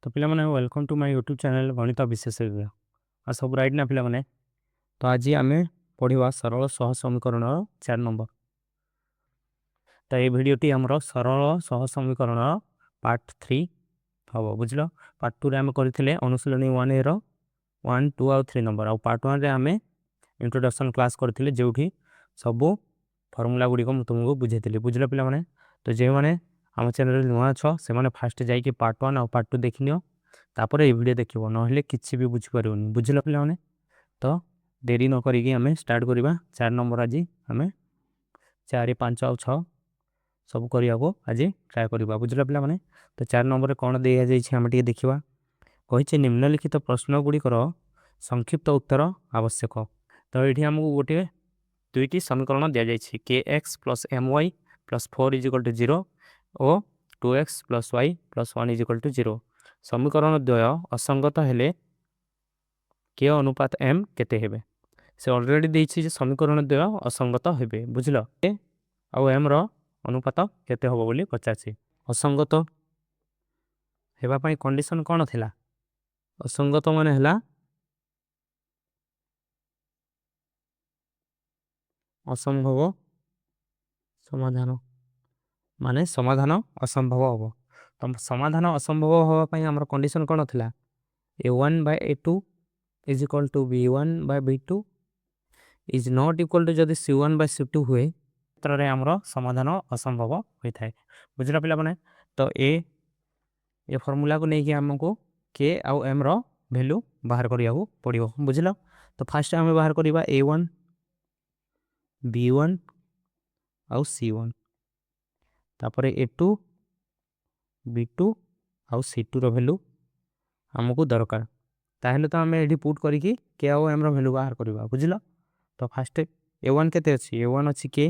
तो पिला माने welcome to my YouTube channel गणित विशेषज्ञ आ सब राइट ना पिला माने। तो आज आमे पढ़िबा सरल सह समीकरण 4 नंबर। तो ये भिडियोटी हमरो सरल सह समीकरण पार्ट 3 हबो बुझलो। पार्ट 2 रे आमे करथिले अनुशीलनी 1 ए रो 1 2 और 3 नंबर। और पार्ट 1 रे आमे इंट्रोडक्शन क्लास करथिले जेउठी सब फार्मूला गुडी को म तुमको बुझेतिले बुझलो पिला माने। तो जे माने हम चैनल नुआ छ से माने फर्स्ट जाई कि पार्ट 1 और पार्ट 2 देखिनियो तापर ये वीडियो देखिबो नहले किछि भी बुझि परिबोनी बुझलो पिला माने। तो देरी न करिकि हमें स्टार्ट करिबा 4 नंबर। आज हमें 4 5 और 6 सब करियाको आज ट्राई करिबा बुझलो पिला माने। तो 4 नंबर रे कोन देया जाई छै हम टिके देखिबा। कहिचे निम्नलिखित प्रश्न गुडी कर संक्षिप्त उत्तर आवश्यक। तो एठी हमकु गोटे दुईटी समीकरण दिया जाई छै kx + my + 4 = 0 और 2x + y + 1 = 0। समीकरण द्वय असंगत हेले के अनुपात m केते हेबे से ऑलरेडी देछि जे समीकरण द्वय असंगत हेबे बुझलो। ए और m रो अनुपात केते होबो बोली पचाछि। असंगत हेबा पई कंडीशन कोन थिला। असंगत माने हला असंभव समाधान माने समाधान असंभव होबो। तो समाधान असंभव होबा पई हमर कंडीशन कोन थिला a1/a2 = b1/b2 is not equal to जदि c1/c2 हुए तरह हमरो समाधान असंभव होई थाए बुझला पिला माने। तो ए फार्मूला को नेकी हमको k और m रो वैल्यू बाहर करियाको पड़ियो बुझलो। तो फर्स्ट हमें बाहर करिबा a1 b1 और c1 तापर a2 b2 और c2 रो वैल्यू हमको दरकार ताहेले तो हमें एडी पुट करिकि k और m रो वैल्यू बाहर करिबा बुझलो। तो फर्स्ट a1 केते अछि a1 अछि k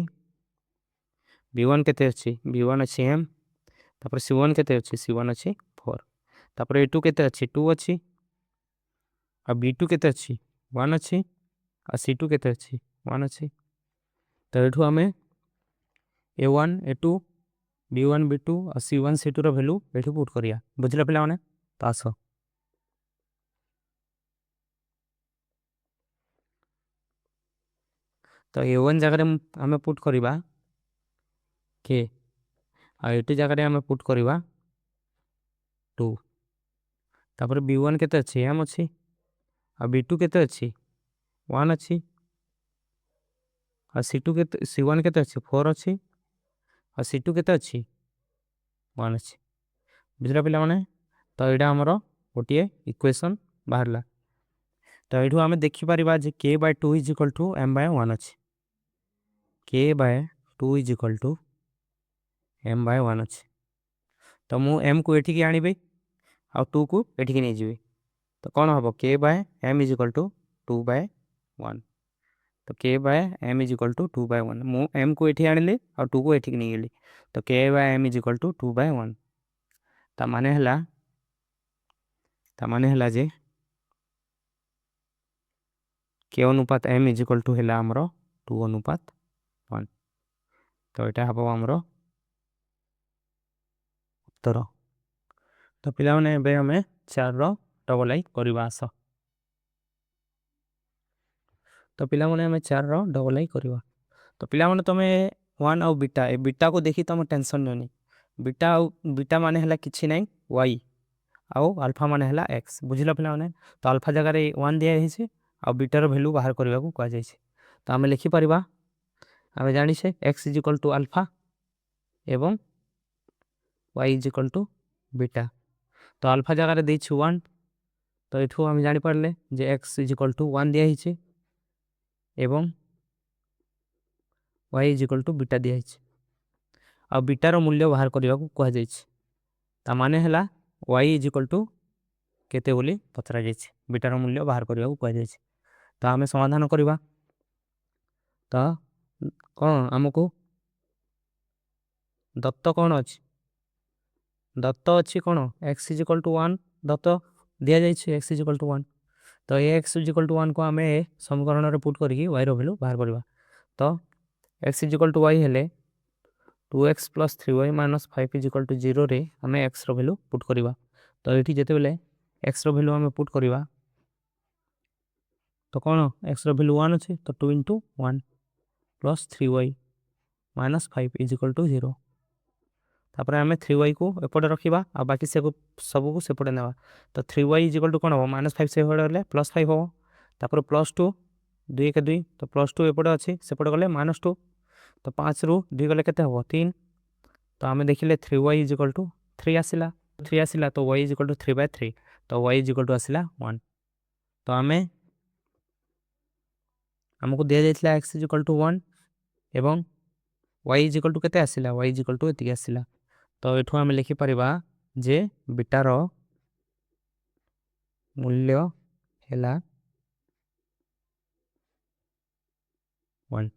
b1 केते अछि b1 अछि m तापर c1 केते अछि c1 अछि 4 तापर a2 केते अछि 2 अछि आ b2 केते अछि 1 अछि आ c2 केते अछि 1 अछि। तो एठु हमें a1 a2 b1 b2 और c1 c2 रो वैल्यू एठु पुट करिया बुझला पिला माने। तो आसो तो a1 जगह रे हमें पुट करिबा k आ a2 जगह रे हमें पुट करिबा 2 तापर b1 केते अछि m अछि आ b2 केते अछि 1 अछि आ c2 केते c1 केते अछि 4 अछि आ c2 केते अछि 1 अछि बुझला पिला माने। तो एडा हमरो गोटिए इक्वेशन बाहरला। तो एठु हमें देखि परिबा जे k/2 = m/1 अछि k/2 = m/1 अछि। तो मु m को एठी के आनिबे आ 2 को एठी के नै जिबे तो कोन हबो k/m = 2/1। तो k/m = 2/1 मु m को एठी आनिले और 2 को एठी के नै गेली तो k/m = 2/1 ता माने हला जे k अनुपात m = हेला हमरो 2:1। तो एटा हबो हमरो उत्तर। तो पिला माने एबे हमें 4 रो डबल आई करबा आसो। तो पिला माने हमें 4 रो डबल आई करबा। तो पिला माने तमे 1 और बीटा ए बीटा को देखि तमे टेंशन ननी बीटा माने हला किछि नै y और अल्फा माने हला x बुझिला पिला माने। तो अल्फा जगह रे 1 दिया हिसे और बीटा रो वैल्यू बाहर करबा को कह जाय छै। तो हमें लिखि परिबा हमें जानि छै x = अल्फा एवं y = बीटा। तो अल्फा जगह रे दै छु 1 तो एठू हम जानि पड़ले जे x = 1 दिया हिसे एवं y = बीटा दिया हिसे और बीटा रो मूल्य बाहर करबा को कह जाय छै। ता माने हला y = केते बोली पचरा जाय छै बीटा रो मूल्य बाहर करबा को कह जाय छै। तो हमें समाधान करबा तो कोन हमको दत्त कोन अछि दत्त अछि कोन x = 1 दत्त दिया जाय छै x = 1। तो ये x = 1 को हमें समीकरण रे पुट करिकि y रो वैल्यू बाहर करबा। तो x = y हेले 2x + 3y - 5 = 0 रे हमें x रो वैल्यू पुट करिबा। तो ये जिते बेले एक्स वैल्यू आम पुट करवा तो कौन एक्स वैल्यू 1 अच्छे तो 2 into 1 plus 3y minus 5 is equal to 0 तापर आम 3y को एपटे रखा आ बाकी से सबको सेपटे ना तो 3y इज इक्वल टू कौन हम -5 से प्लस 5 हम तापर प्लस 2 2 के 2 तो प्लस 2 एपटे अच्छे सेपटे गले -2 तो 5 रु 2 गले के 3 तो आम देखिले 3y इज इक्वल टू 3 आसला 3 आसला तो y इज इक्वल टू 3/3 तो y इज इक्वल टू आसला 1 तो आमको दिया जाइथिला x इज इक्वल टू 1 एवं y इज इक्वल टू केते आसला y इज इक्वल टू एतिक आसला तो एठू आम लिखि परिबा जे बीटार मूल्य हैला 1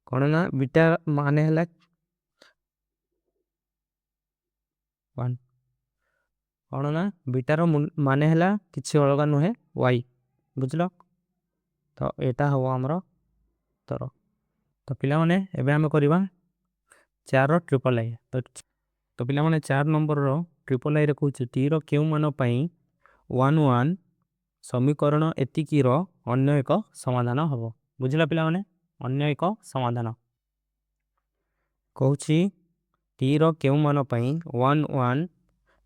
कौन ना बीटा माने हैला 1 कौन ना बीटार माने हैला किछि अलगा नुहे y बुझलो तो एटा हवा हमरो तर तो पिला माने एबे आमे करबा 4 रो ट्रिपल आई तो पिला माने 4 नंबर रो ट्रिपल आई रे कहूछ टी रो केउ मान पई 1 1 समीकरण एतिकी रो अन्य एक समाधान हबो बुझला पिला माने अन्य एक समाधान कहूची टी रो केउ मान पई 1 1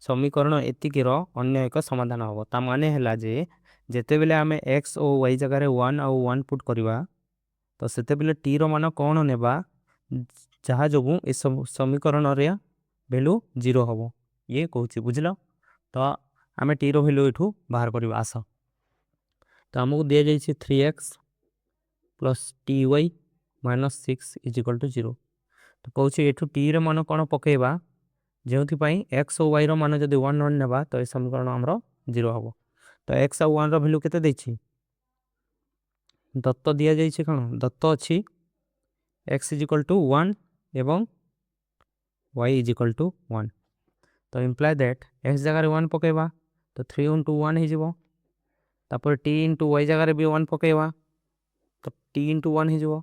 समीकरण एतिकी रो अन्य एक समाधान हबो ता माने हैला जे जेते बेले आमे x ओ y जगह रे 1 और 1 पुट करबा तो सेते बेले टी रो मान कोन नेबा जहा जोगु इस समीकरण रे वैल्यू 0 हबो ये कहूची बुझलो तो आमे टी रो वैल्यू इठू बाहर करबा आस तो हमको दिया जाइए 3x plus T Y minus 6 is equal to 0 तो कहूँ एठू टी रे मान कौन पकेबा जो एक्स और वाई मान जब 1 1 नेबा तो यह समीकरण आमर 0 हम तो एक्स और 1 वैल्यू केते देछि दत्त दिया जाइए कौन दत्त अच्छी एक्स इज इक्वल टू 1 एवं वाई इज इक्वल टू 1 तो इम्प्लाय दैट एक्स जगह 1 पकेबा तो 3 इंटू 1 हो तापर टी इंटू वाई जगह भी 1 पकेबा तो टी इंटू 1 हो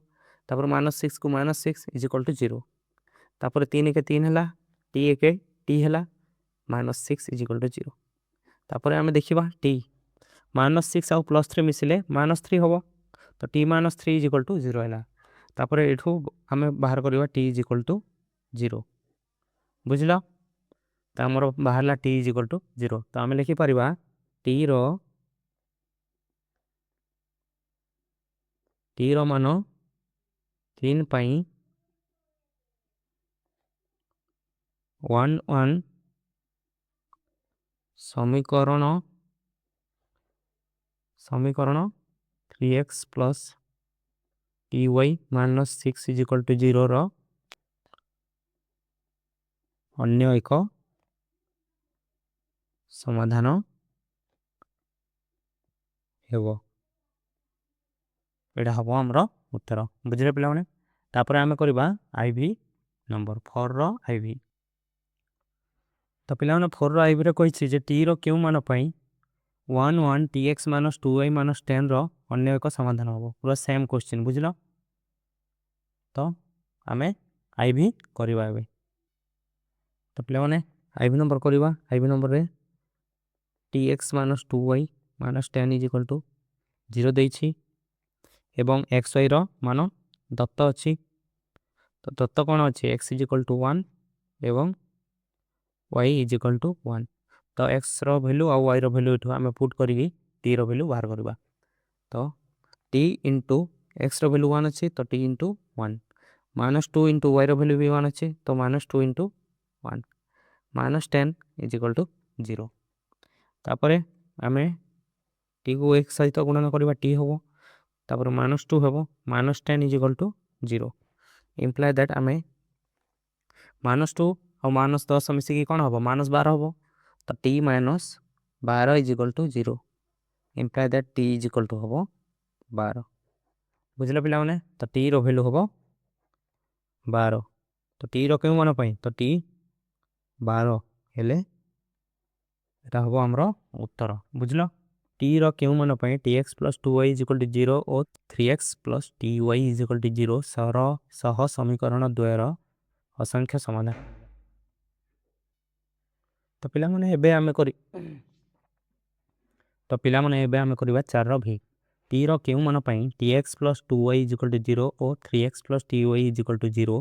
-6 को -6 इज इक्वल टू 0 तापर 3 के 3 है टी एक टी है -6 इज इक्वल टू 0 तापर आम देखा टी -6 आउ +3 मिसिले -3 हम तो टी -3 इज इक्वल टू 0 है तापर एठू आम बाहर करवा टी इज इक्वल टू 0 बुझल तो आमर बाहर टी इज इक्वल टू 0 तो आम लिखिपर टी रो मान 3 पाई 1 1 समीकरण 3x plus T Y -6 is equal to 0 रो अन्य एक समाधान हेबो एटा हबो हमरो उत्तर बुझले पिला माने तापर आमे करबा आईवी नंबर 4 रो आईवी तो पिला माने 4 रो आईवी रे कहिछि जे टी रो केउ मान पई 1 1 tx - 2y - 10 रो अन्य एक समाधान हबो पूरा सेम क्वेश्चन बुझलो तो आमे आईवी करबा एबे तो पिला माने आईवी नंबर करबा आईवी नंबर रे tx - 2y - 10 is equal to 0 देछि एवं एक्स वाई रो मान दत्त अच्छी तो दत्त कौन अच्छी एक्स इज इक्वल टू 1 एवं वाई इज इक्वल टू 1 तो एक्स रो वैल्यू और वाई रो वैल्यू इठू आमे पुट करी टी रो वैल्यू बाहर करबा तो टी इंटू एक्स रो वैल्यू 1 अच्छी तो टी इंटू 1 -2 इंटू वाई रो वैल्यू भी 1 अच्छी तो -2 इंटू 1 -10 इज इक्वल टू 0 तापरे आमे टी को एक्स सहित गुणन करबा टी होबो तापर -2 हेबो -10 इज इक्वल टू 0 इम्प्लाय दैट आमे -2 और -10 मिसिकी कौन हम -12 हम तो t -12 is equal to 0 imply that t is equal to हम 12 बुझल पिला माने तो टी रो वैल्यू हम 12 तो टी रो केउ मान पई तो टी 12 हेले एटा हम हमरो उत्तर बुझलो टी रो केउ मान पई tx + 2y = 0 और 3x + ty = 0 सह समीकरण द्वयर असंख्य समाधान। तो पिला माने एबे आमे करी तो पिला माने एबे आमे करबा 4 रो v t रो केउ मान पई tx + 2y = 0 और 3x + ty = 0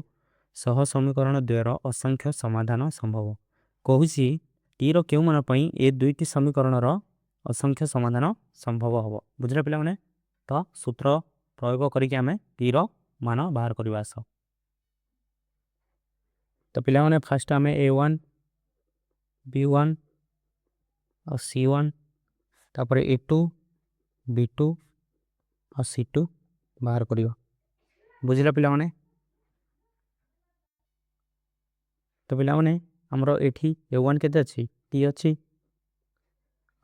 सह समीकरण द्वयर असंख्य समाधान संभव कहूसी t रो केउ मान पई ए दुईटी समीकरण रो असंख्य समाधान संभव हबो बुझले पिला माने तो सूत्र प्रयोग करिके आमे t रो मान बाहर करबा आस तो पिला माने फर्स्ट आमे a1 b1 और c1 तापर a2 b2 और c2 बाहर करियो बुझिला पिला माने तो पिला माने हमरो एठी a1 केते अछि t अछि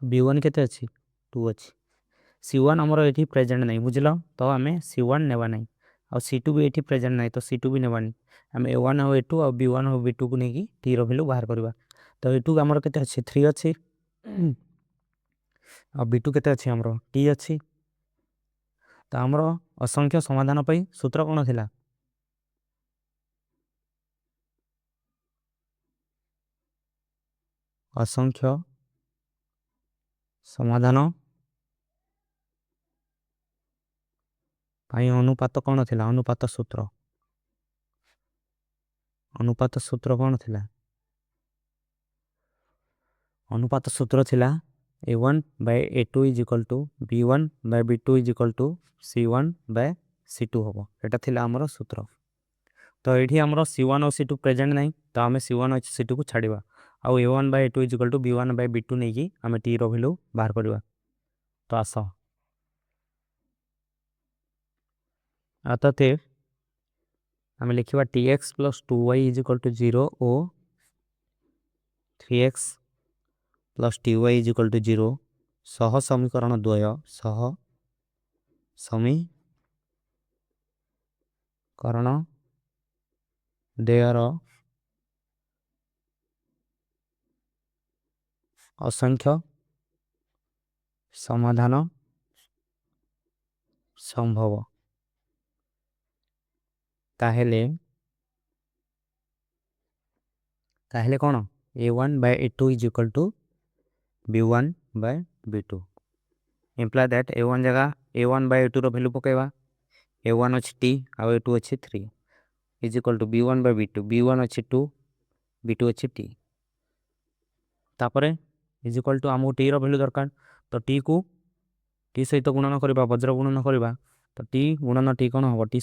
b1 केते अछि 2 अछि c1 हमरो एठी प्रेजेंट नै बुझिलो तो हमें c1 नेबा नै और c2 भी एठी प्रेजेंट नै तो c2 भी नेबा नै हमें a1 और a2 और b1 और b2 को नेकी t रो वैल्यू बाहर करबा तो a2 हमरो केते अछि 3 अछि और b2 केते अछि हमरो t अछि तो हमरो असंख्य समाधान पई सूत्र कोन थिला असंख्य समाधान पई अनुपात कोन थिला अनुपात सूत्र कोन थिला अनुपात सूत्र थिला a1/a2 = b1/b2 = c1/c2 होबो एटा थिला हमरो सूत्र तो एठी हमरो c1 और c2 प्रेजेंट नै तो हमें c1 और c2 को छाडिबा आ a1/a2 = b1/b2 नै की हमें t रो वैल्यू बाहर करबा तो आसो आताते हमें लिखिबा tx + 2y = 0 और 3x + ty = 0 सह समीकरण द्वय सह समीकरण द्वयर असंख्य समाधान संभव ताहेले कोन a1/a2 = b1/b2 imply that a1 जगह a1/a2 रो वैल्यू पकेबा a1 अछि t और a2 अछि 3 = b1/b2 b1 अछि 2 b2 अछि t तापरे = आमु t रो वैल्यू दरकार तो t को t सहित गुणन करबा वज्र गुणन करबा तो t गुणन t कोन होबो t²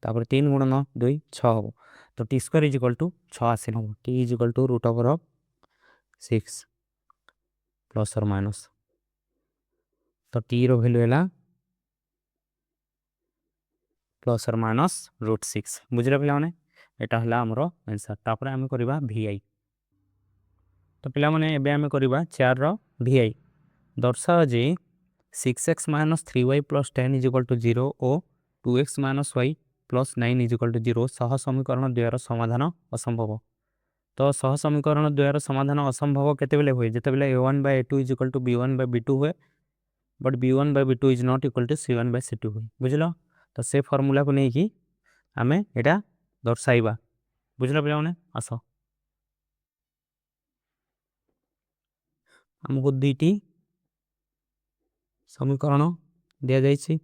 तापर 3 गुणन 2 6 होबो तो t² = 6 आसिन होबो t = √6 प्लस और माइनस तो t रो वैल्यू हैला प्लस और माइनस √6 बुझले पिला माने एटा हला हमरो आंसर तापर हम करबा vi तो पिला माने एबे हम करबा 4 रो vi दर्शाओ जे 6x - 3y + 10 = 0 और 2x - y + 9 = 0 सह समीकरण द्वयर समाधान असंभव तो सह समीकरण द्वयर समाधान असंभव केते बेले होय जेते बेले a1/a2 = b1/b2 होय but b1/b2 is not equal to c1/c2 होय बुझलो तो से फार्मूला को नै की हमें एटा दर्शाइबा बुझलो पिला माने आसो हमको दुईटी समीकरण दिया जायछि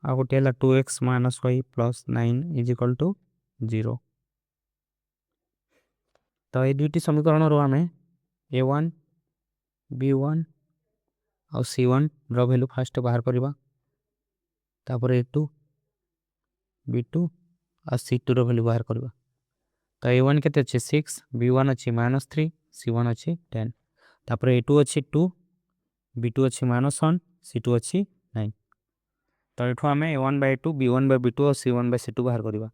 आ गोटे हला 2x - y + 9 = 0 तो ए दुईटी समीकरण रो हमें a1 b1 और c1 रो वैल्यू फर्स्ट बाहर करबा तापर a2 b2 और c2 रो वैल्यू बाहर करबा तो a1 केते अछि 6 b1 अछि -3 c1 अछि 10 तापर a2 अछि 2 b2 अछि -1 c2 अछि 9 तो एठो हमें a1/a2 b1/b2 और c1/c2 बाहर करबा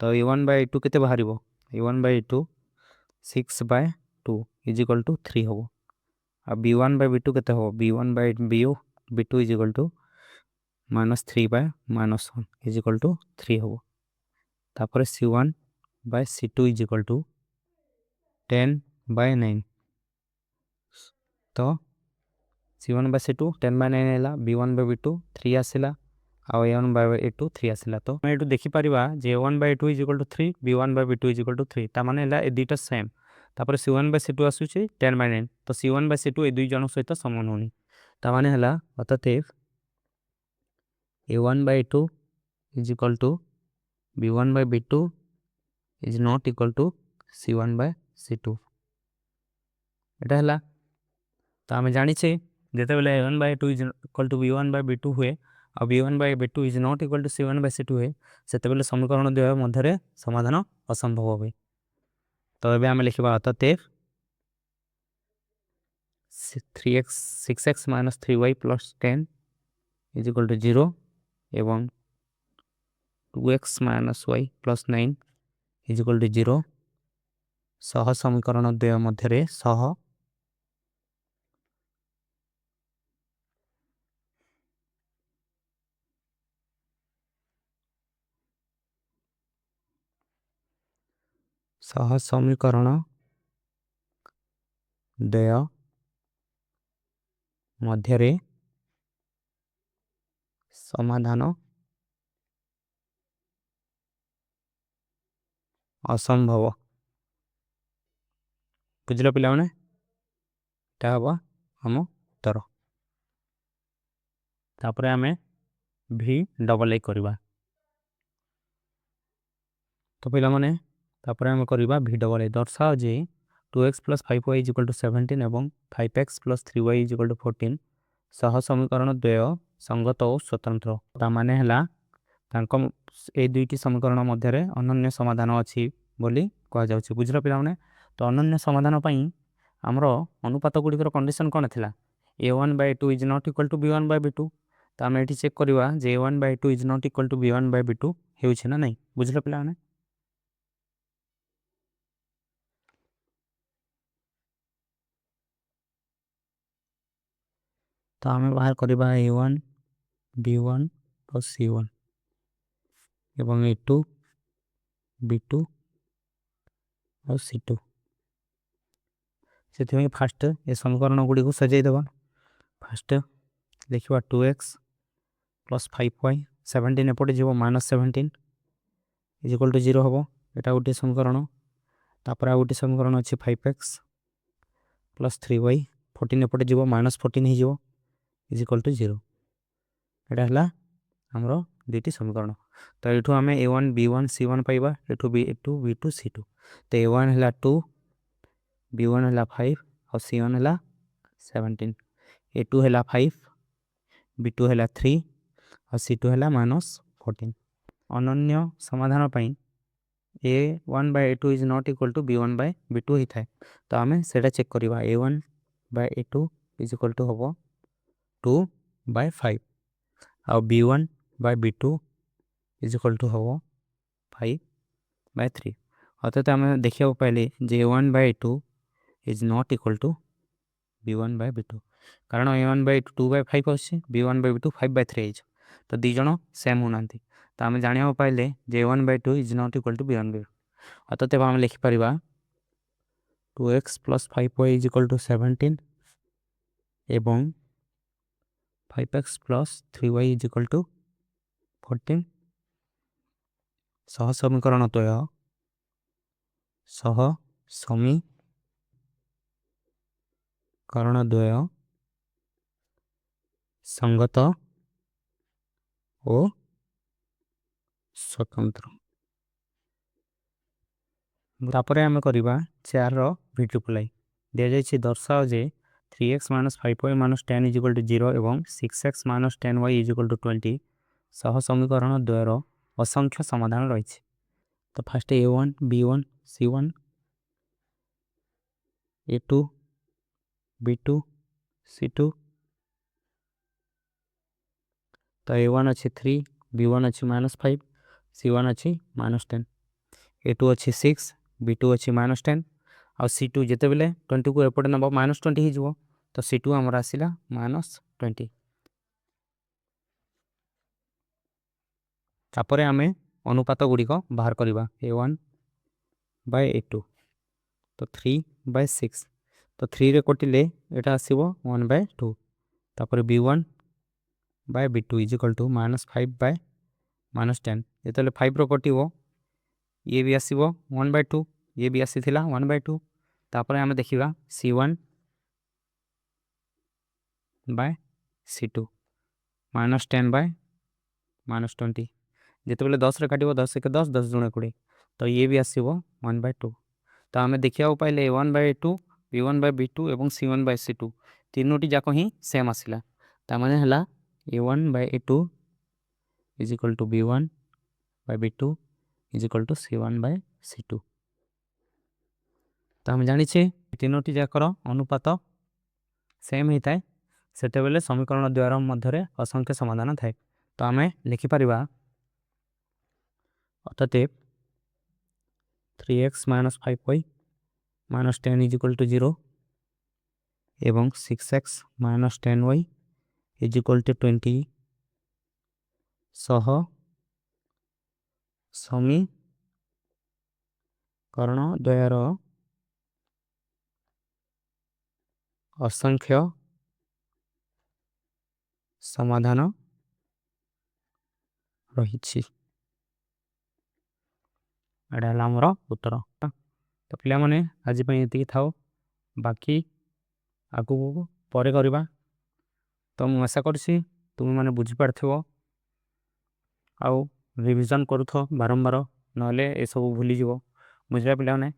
तो a1/a2 केते बाहरिबो a1/a2 6/2 = 3 होबो आ b1/b2 केते हो b1/b2 = -3/-1 = 3 होबो तापर c1/c2 = 10/9 तो c1/c2 10/9 हैला b1/b2 3 आसिला आ a1/a2 3 आसिला तो मैं एटू देखि परिबा जे a1/a2 = 3 b1/b2 = 3 ता माने हैला ए दुईटा सेम तापर C1/C2 आसुची 10/9 तो C1/C2 ए दुई जन सहित समान होनी ता माने हला अतः A1/A2 is equal to B1/B2 is not equal to C1/C2 एटा हला तो आमे जानी छे जेते बेले A1/A2 is equal to B1/B2 हुए और B1/B2 is not equal to C1/C2 हुए सेते बेले समीकरण द्वय मध्यरे समाधान असंभव होबे तो एबे आमे लिखिबा अतः 6x - 3y + 10 is equal to 0 एवं 2x - y + 9 is equal to 0 सह समीकरण द्वय मध्यरे सह समीकरण द्वय मध्यरे समाधान असंभव बुझिल पिला माने ता हबा हम उत्तर तापरे आमे v डबल ए करबा तो पिला माने तापरे आमे करबा v double A दर्शाओ J 2x + 5y = 17 एवं 5x + 3y = 14 सह समीकरण द्वय संगत और स्वतंत्र ता माने हला तांको ए दुईटी समीकरण मध्यरे अनन्य समाधान अछि बोली कहा जाउछि बुझिल पिला माने तो अनन्य समाधान पई हमरो अनुपात गुडी कंडीशन कोन थिला a1/2 is not equal to b1/b2 ता हम एठी चेक करबा जे a1/2 is not equal to b1/b2 हेउछि ना नै बुझिल पिला माने तो हमें बाहर करबा a1 b1 + c1 एवं a2 b2 और c2 से थि फर्स्ट ए समीकरण गुडी को सजाई देबा फर्स्ट लिखिबा 2x + 5y 17 एपटे जीवो -17 = 0 हबो एटा गुटी समीकरण तापर आ गुटी समीकरण अछि 5x + 3y 14 एपटे जीवो -14 ही जीवो = 0 एटा हला हमरो दुईटी समीकरण तो एठू हमें a1 b1 c1 पाइबा एठू b2 b2 c2 तो a1 हला 2 b1 हला 5 और c1 हला 17 a2 हला 5 b2 हला 3 और c2 हला -14 अनन्य समाधान पई a1/a2 is not equal to b1/b2 ही थाए तो हमें सेटा चेक करबा a1/a2 is equal to हबो 2/5 और b1/b2 is equal to हबो 5/3 अतः हमें देखियो पहले जे a1/a2 is not equal to b1/b2 कारण a1/a2 2/5 अछि b1/b2 5/3 अछि तो दी जण सेम होनांती तो हमें जानिया पहले जे a1/2 is not equal to b1/b2 अतः हम लिखि परिबा 2x + 5y = 17 एवं 5x + 3y = 14 सह समीकरण द्वय संगत और स्वतंत्र तापरे हमें करबा 4 रो मल्टीप्लाई दे जाय छि दर्शाओ जे 3x - 5y - 10 = 0 एवं 6x - 10y = 20 सह समीकरण द्वय रो असंख्य समाधान रही छि तो first a1 b1 c1 a2 b2 c2 तो a1 अछि 3 b1 अछि -5 c1 अछि -10 a2 अछि 6 b2 अछि -10 और c2 जेते बेले 20 को एपटे नबा -20 ही जीवो तो c2 हमरा आसीला -20 तापरे हमें अनुपात गुडी को बाहर करबा a1/a2 तो 3/6 तो 3 रे कोटिले एटा आसीबो 1/2 तापरे b1/b2 = -5/10 जेतेले 5 रो कोटिबो ये भी आसीबो 1/2 ये भी आसीथिला 1/2 तापर आम देखा C1 बाय C2 -10 बाय -20 जिते बेले 10 रे काट 10 1 10 10 गुणे 20 तो ये भी आसो 1/2 तो आम देखा पाइले A1/2 B1/B2 और C1/C2 तीनोटी जाक ही सेम आसला ताने है A1/A2 is equal to B1/B2 is equal to C1/C2 तो आम जानी तीनोटी जाकर अनुपात सेम होता है सेते बेले समीकरण द्वारा मध्य असंख्य समाधान थाए तो आम लिखिपर अर्थात 3x - 5y - 10 is equal to 0 एवं 6x - 10y is equal to 20 सह समीकरण द्वारा असंख्य समाधान रही एडामर उत्तर तो पिला माने आज ये थाओ बाकी आगु पर करवा तो मुझे आशा करसी तुम मैंने बुझीपार आउ रिविजन करूथ बारंबार नले ये सब भूली जीव बुझा पिलाने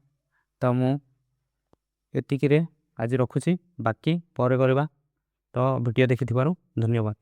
तो मुझे आज रखुची बाकी पर करवा तो वीडियो देखि धन्यवाद।